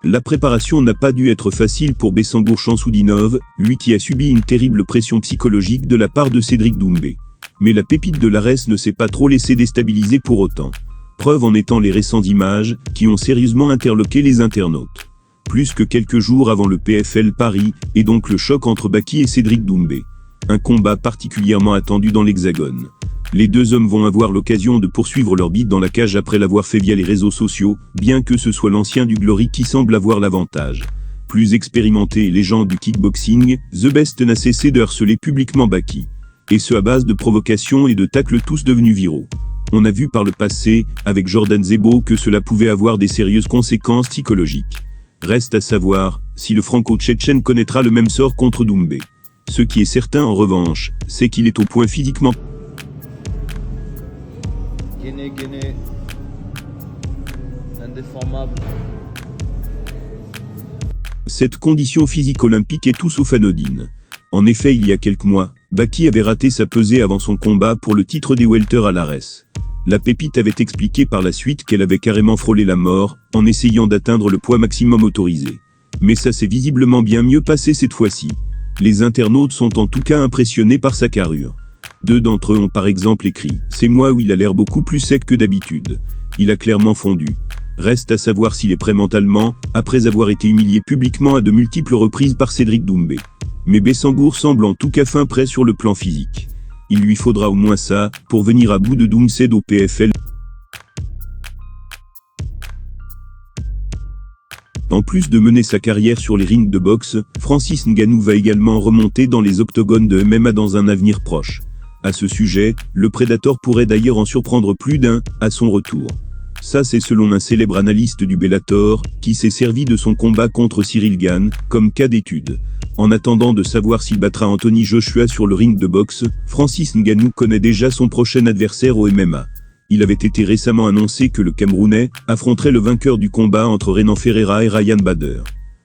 La préparation n'a pas dû être facile pour Bessangour Chamsoudinov, lui qui a subi une terrible pression psychologique de la part de Cédric Doumbé. Mais la pépite de l'Ares ne s'est pas trop laissée déstabiliser pour autant. Preuve en étant les récentes images, qui ont sérieusement interloqué les internautes. Plus que quelques jours avant le PFL Paris, et donc le choc entre Baki et Cédric Doumbé. Un combat particulièrement attendu dans l'Hexagone. Les deux hommes vont avoir l'occasion de poursuivre leur bid dans la cage après l'avoir fait via les réseaux sociaux, bien que ce soit l'ancien du Glory qui semble avoir l'avantage. Plus expérimenté et légende du kickboxing, The Best n'a cessé de harceler publiquement Baki. Et ce à base de provocations et de tacles tous devenus viraux. On a vu par le passé, avec Jordan Zebo, que cela pouvait avoir des sérieuses conséquences psychologiques. Reste à savoir, si le franco-tchétchène connaîtra le même sort contre Doumbé. Ce qui est certain en revanche, c'est qu'il est au point physiquement. Guéné, indéformable. Cette condition physique olympique est tout sauf anodine. En effet, il y a quelques mois, Baki avait raté sa pesée avant son combat pour le titre des welter à l'Ares. La pépite avait expliqué par la suite qu'elle avait carrément frôlé la mort, en essayant d'atteindre le poids maximum autorisé. Mais ça s'est visiblement bien mieux passé cette fois-ci. Les internautes sont en tout cas impressionnés par sa carrure. Deux d'entre eux ont par exemple écrit « C'est moi où il a l'air beaucoup plus sec que d'habitude. Il a clairement fondu. » Reste à savoir s'il est prêt mentalement, après avoir été humilié publiquement à de multiples reprises par Cédric Doumbé. Mais Bessangour semble en tout cas fin prêt sur le plan physique. Il lui faudra au moins ça, pour venir à bout de Doumsed au PFL. En plus de mener sa carrière sur les rings de boxe, Francis Ngannou va également remonter dans les octogones de MMA dans un avenir proche. À ce sujet, le Predator pourrait d'ailleurs en surprendre plus d'un, à son retour. Ça c'est selon un célèbre analyste du Bellator, qui s'est servi de son combat contre Cyril Gane, comme cas d'étude. En attendant de savoir s'il battra Anthony Joshua sur le ring de boxe, Francis Ngannou connaît déjà son prochain adversaire au MMA. Il avait été récemment annoncé que le Camerounais affronterait le vainqueur du combat entre Renan Ferreira et Ryan Bader,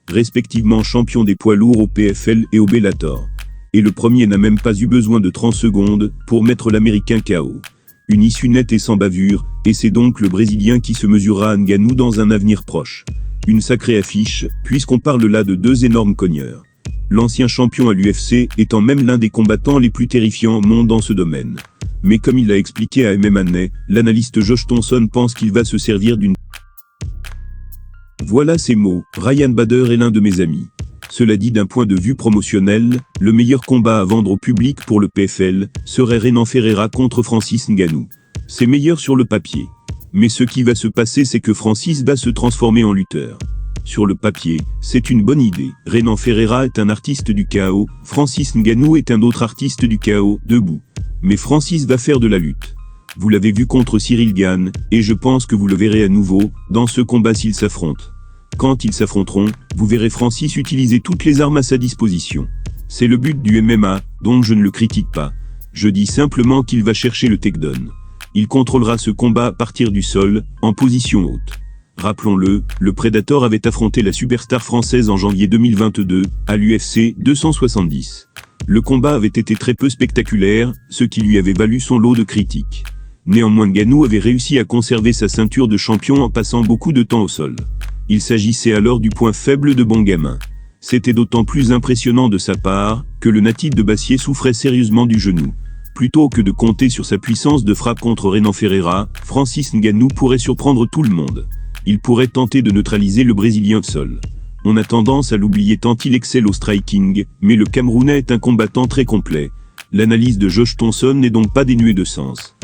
respectivement champions des poids lourds au PFL et au Bellator. Et le premier n'a même pas eu besoin de 30 secondes pour mettre l'Américain KO. Une issue nette et sans bavure, et c'est donc le Brésilien qui se mesurera à Ngannou dans un avenir proche. Une sacrée affiche, puisqu'on parle là de deux énormes cogneurs. L'ancien champion à l'UFC étant même l'un des combattants les plus terrifiants au monde dans ce domaine. Mais comme il l'a expliqué à MMA, l'analyste Josh Thompson pense qu'il va se servir d'une... Voilà ces mots, Ryan Bader est l'un de mes amis. Cela dit, d'un point de vue promotionnel, le meilleur combat à vendre au public pour le PFL serait Renan Ferreira contre Francis Ngannou. C'est meilleur sur le papier. Mais ce qui va se passer, c'est que Francis va se transformer en lutteur. Sur le papier, c'est une bonne idée. Renan Ferreira est un artiste du chaos, Francis Ngannou est un autre artiste du chaos, debout. Mais Francis va faire de la lutte. Vous l'avez vu contre Cyril Gane, et je pense que vous le verrez à nouveau, dans ce combat s'ils s'affrontent. Quand ils s'affronteront, vous verrez Francis utiliser toutes les armes à sa disposition. C'est le but du MMA, donc je ne le critique pas. Je dis simplement qu'il va chercher le takedown. Il contrôlera ce combat à partir du sol, en position haute. Rappelons-le, le Predator avait affronté la superstar française en janvier 2022, à l'UFC 270. Le combat avait été très peu spectaculaire, ce qui lui avait valu son lot de critiques. Néanmoins, Ngannou avait réussi à conserver sa ceinture de champion en passant beaucoup de temps au sol. Il s'agissait alors du point faible de bon gamin. C'était d'autant plus impressionnant de sa part, que le natif de Bassier souffrait sérieusement du genou. Plutôt que de compter sur sa puissance de frappe contre Renan Ferreira, Francis Ngannou pourrait surprendre tout le monde. Il pourrait tenter de neutraliser le Brésilien au sol. On a tendance à l'oublier tant il excelle au striking, mais le Camerounais est un combattant très complet. L'analyse de Josh Thompson n'est donc pas dénuée de sens.